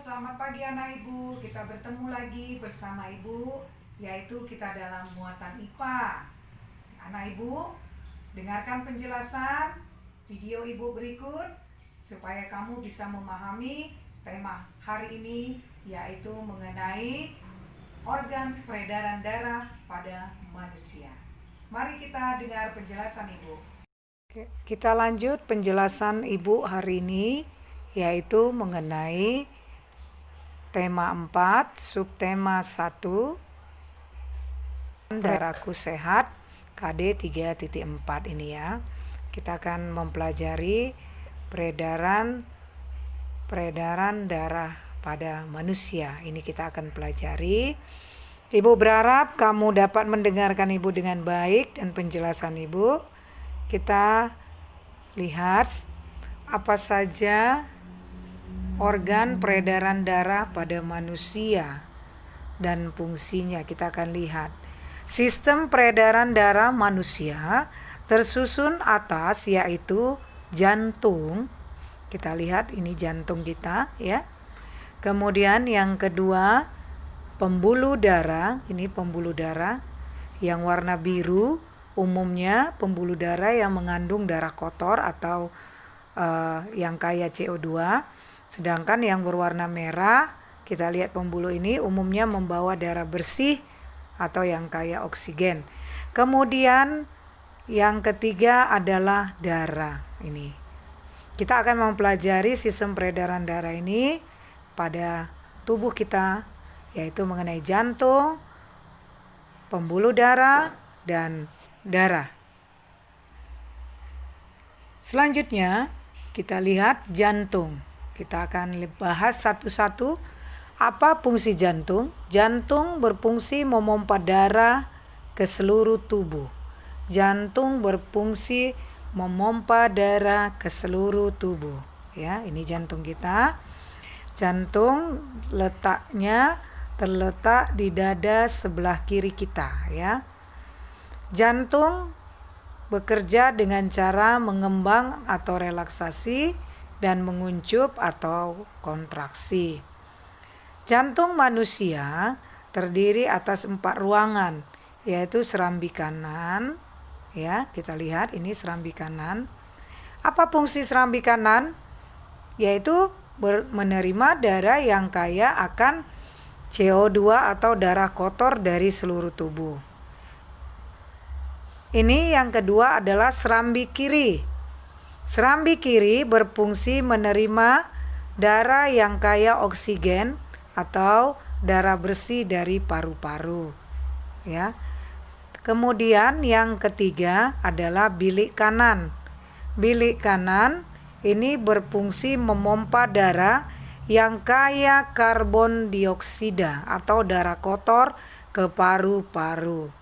selamat pagi anak ibu. Kita bertemu lagi bersama ibu, yaitu kita dalam muatan IPA. Anak ibu, dengarkan penjelasan video ibu berikut supaya kamu bisa memahami tema hari ini, yaitu mengenai organ peredaran darah pada manusia. Mari kita dengar penjelasan ibu. Kita lanjut penjelasan ibu hari ini, yaitu mengenai tema 4, subtema 1, darahku sehat, KD 3.4 ini ya. Kita akan mempelajari peredaran darah pada manusia. Ini kita akan pelajari. Ibu berharap kamu dapat mendengarkan ibu dengan baik dan penjelasan ibu. Kita lihat apa saja organ peredaran darah pada manusia dan fungsinya. Kita akan lihat. Sistem peredaran darah manusia tersusun atas yaitu jantung. Kita lihat ini jantung kita ya. Kemudian yang kedua pembuluh darah. Ini pembuluh darah yang warna biru, umumnya pembuluh darah yang mengandung darah kotor atau yang kaya CO2. Sedangkan yang berwarna merah, kita lihat pembuluh ini umumnya membawa darah bersih atau yang kaya oksigen. Kemudian yang ketiga adalah darah ini. Kita akan mempelajari sistem peredaran darah ini pada tubuh kita, yaitu mengenai jantung, pembuluh darah, dan darah. Selanjutnya kita lihat jantung. Kita akan bahas satu-satu apa fungsi jantung. Jantung berfungsi memompa darah ke seluruh tubuh. Jantung berfungsi memompa darah ke seluruh tubuh. Ya, ini jantung kita. Jantung letaknya terletak di dada sebelah kiri kita, ya. Jantung bekerja dengan cara mengembang atau relaksasi dan menguncup atau kontraksi. Jantung manusia terdiri atas 4 ruangan, yaitu serambi kanan. Ya, kita lihat ini serambi kanan. Apa fungsi serambi kanan? Yaitu menerima darah yang kaya akan CO2 atau darah kotor dari seluruh tubuh. Ini yang kedua adalah serambi kiri. Serambi kiri berfungsi menerima darah yang kaya oksigen atau darah bersih dari paru-paru. Ya. Kemudian yang ketiga adalah bilik kanan. Bilik kanan ini berfungsi memompa darah yang kaya karbon dioksida atau darah kotor ke paru-paru.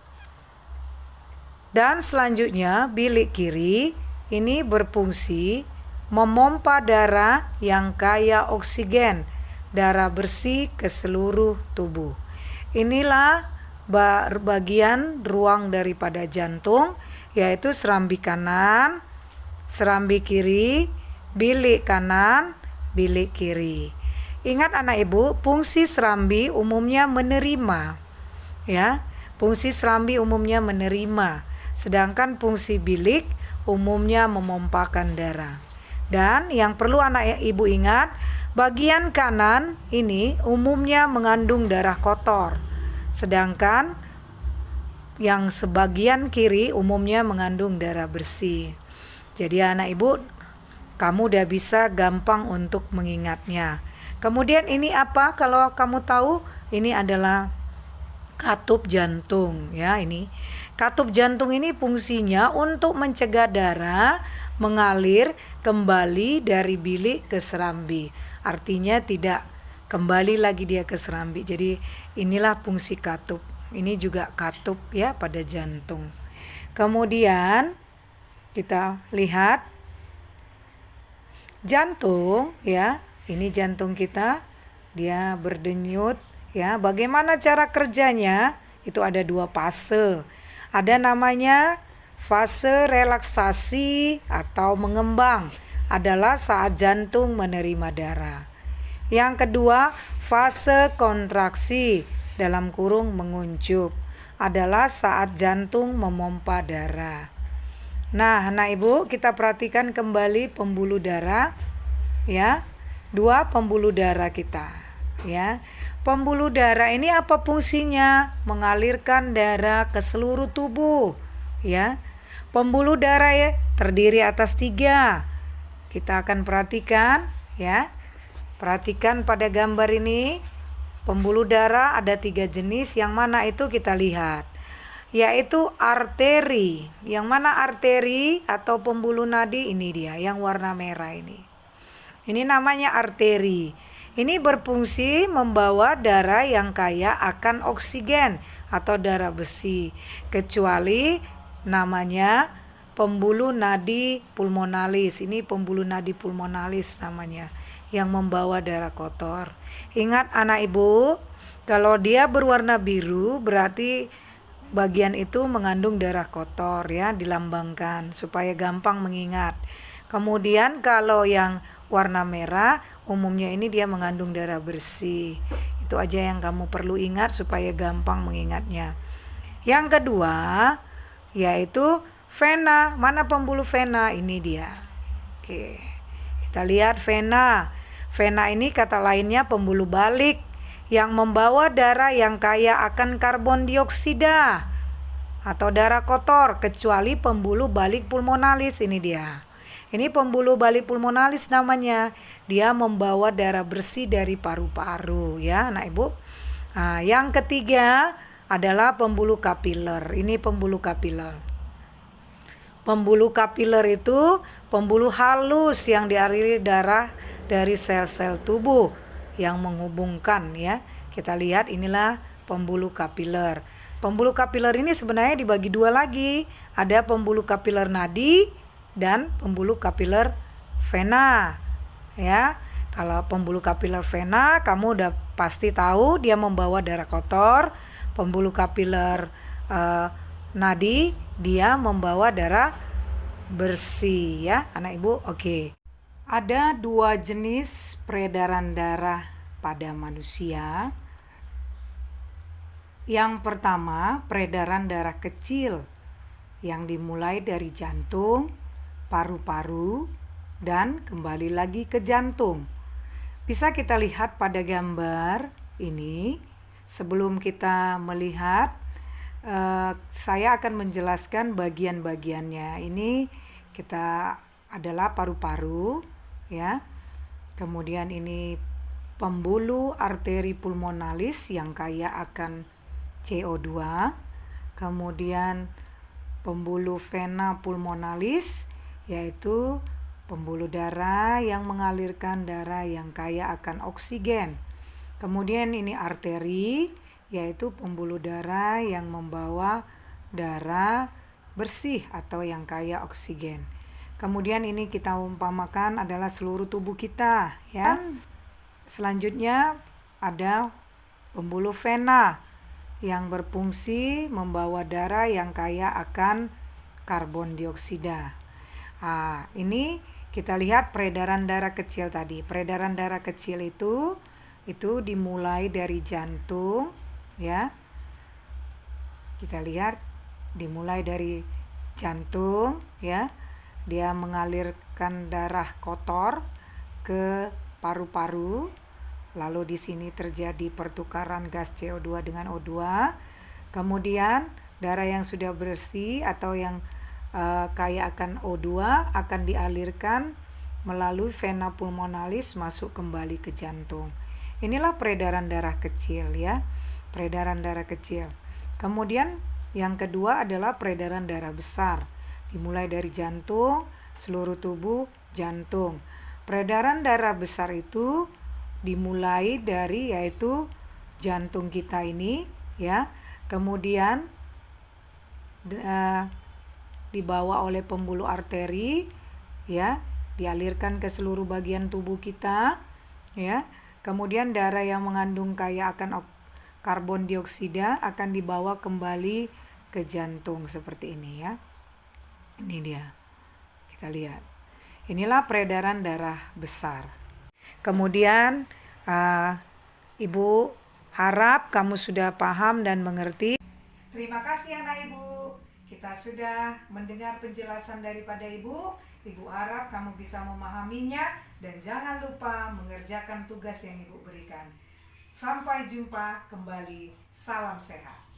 Dan selanjutnya bilik kiri ini berfungsi memompa darah yang kaya oksigen, darah bersih ke seluruh tubuh. Inilah bagian ruang daripada jantung, yaitu serambi kanan, serambi kiri, bilik kanan, bilik kiri. Ingat anak ibu, fungsi serambi umumnya menerima. Ya, fungsi serambi umumnya menerima, sedangkan fungsi bilik umumnya memompakan darah. Dan yang perlu anak ibu ingat, bagian kanan ini umumnya mengandung darah kotor, sedangkan yang sebagian kiri umumnya mengandung darah bersih. Jadi anak ibu, kamu udah bisa gampang untuk mengingatnya. Kemudian ini apa? Kalau kamu tahu, ini adalah katup jantung ya. Ini katup jantung ini fungsinya untuk mencegah darah mengalir kembali dari bilik ke serambi. Artinya tidak kembali lagi dia ke serambi. Jadi inilah fungsi katup. Ini juga katup ya pada jantung. Kemudian kita lihat jantung ya. Ini jantung kita, dia berdenyut. Ya, bagaimana cara kerjanya? Itu ada 2 fase. Ada namanya fase relaksasi atau mengembang. Adalah saat jantung menerima darah. Yang kedua, fase kontraksi dalam kurung menguncup adalah saat jantung memompa darah. Nah, anak ibu, kita perhatikan kembali pembuluh darah, ya. Dua pembuluh darah kita, ya. Pembuluh darah ini apa fungsinya? Mengalirkan darah ke seluruh tubuh, ya. Pembuluh darah ya terdiri atas 3. Kita akan perhatikan, ya. Perhatikan pada gambar ini. Pembuluh darah ada 3 jenis, yang mana itu kita lihat, yaitu arteri. Yang mana arteri atau pembuluh nadi ini dia, yang warna merah ini. Ini namanya arteri. Ini berfungsi membawa darah yang kaya akan oksigen atau darah besi, kecuali namanya pembuluh nadi pulmonalis. Ini pembuluh nadi pulmonalis namanya, yang membawa darah kotor. Ingat anak ibu, kalau dia berwarna biru berarti bagian itu mengandung darah kotor, ya, dilambangkan supaya gampang mengingat. Kemudian kalau yang warna merah umumnya ini dia mengandung darah bersih. Itu aja yang kamu perlu ingat supaya gampang mengingatnya. Yang kedua yaitu vena. Mana pembuluh vena? Ini dia. Oke. Kita lihat vena. Vena ini kata lainnya pembuluh balik yang membawa darah yang kaya akan karbon dioksida atau darah kotor, kecuali pembuluh balik pulmonalis. Ini dia. Ini pembuluh balik pulmonalis namanya. Dia membawa darah bersih dari paru-paru, ya anak ibu. Nah, yang ketiga adalah pembuluh kapiler. Ini pembuluh kapiler. Pembuluh kapiler itu pembuluh halus yang dialiri darah dari sel-sel tubuh yang menghubungkan, ya. Kita lihat inilah pembuluh kapiler. Pembuluh kapiler ini sebenarnya dibagi 2 lagi. Ada pembuluh kapiler nadi dan pembuluh kapiler vena, ya. Kalau pembuluh kapiler vena kamu udah pasti tahu dia membawa darah kotor. Pembuluh kapiler nadi dia membawa darah bersih, ya anak ibu. Oke. Ada 2 jenis peredaran darah pada manusia. Yang pertama, peredaran darah kecil yang dimulai dari jantung, paru-paru, dan kembali lagi ke jantung. Bisa kita lihat pada gambar ini. Sebelum kita melihat, saya akan menjelaskan bagian-bagiannya. Ini kita adalah paru-paru, ya. Kemudian ini pembuluh arteri pulmonalis yang kaya akan CO2. Kemudian pembuluh vena pulmonalis, yaitu pembuluh darah yang mengalirkan darah yang kaya akan oksigen. Kemudian ini arteri, yaitu pembuluh darah yang membawa darah bersih atau yang kaya oksigen. Kemudian ini kita umpamakan adalah seluruh tubuh kita, ya. Selanjutnya ada pembuluh vena yang berfungsi membawa darah yang kaya akan karbon dioksida. Nah, ini kita lihat peredaran darah kecil tadi. Peredaran darah kecil itu dimulai dari jantung, ya. Kita lihat dimulai dari jantung, ya. Dia mengalirkan darah kotor ke paru-paru. Lalu di sini terjadi pertukaran gas CO2 dengan O2. Kemudian darah yang sudah bersih atau yang kaya akan O2 akan dialirkan melalui vena pulmonalis masuk kembali ke jantung. Inilah peredaran darah kecil, ya. Peredaran darah kecil. Kemudian yang kedua adalah peredaran darah besar. Dimulai dari jantung, seluruh tubuh, jantung. Peredaran darah besar itu dimulai dari yaitu jantung kita ini, ya. Kemudian dibawa oleh pembuluh arteri, ya, dialirkan ke seluruh bagian tubuh kita, ya. Kemudian darah yang mengandung kaya akan karbon dioksida akan dibawa kembali ke jantung seperti ini, ya. Ini dia. Kita lihat. Inilah peredaran darah besar. Kemudian Uh, Ibu harap kamu sudah paham dan mengerti. Terima kasih anak Ibu. Kita sudah mendengar penjelasan daripada Ibu. Ibu harap kamu bisa memahaminya dan jangan lupa mengerjakan tugas yang Ibu berikan. Sampai jumpa kembali. Salam sehat.